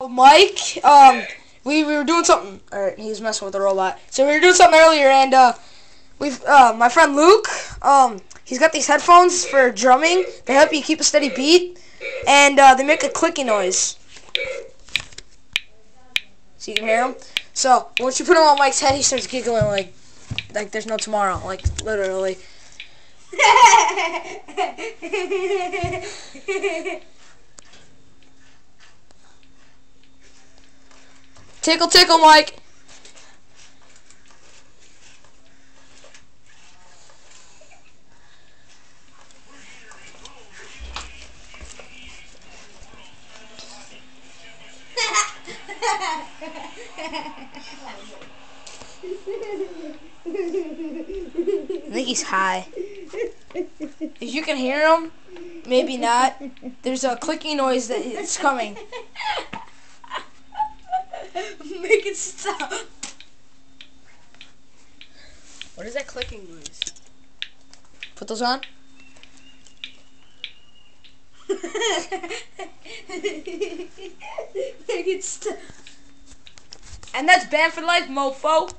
Mike, we were doing something. Alright, he's messing with the robot. So we were doing something earlier, and my friend Luke, he's got these headphones for drumming. They help you keep a steady beat, and they make a clicking noise. So you can hear them. So once you put them on Mike's head, he starts giggling like there's no tomorrow, like literally. Tickle, tickle, Mike. I think he's high. If you can hear him, maybe not. There's a clicking noise that it's coming. Make it stop. What is that clicking noise? Put those on. Make it stop. And that's banned for life, mofo.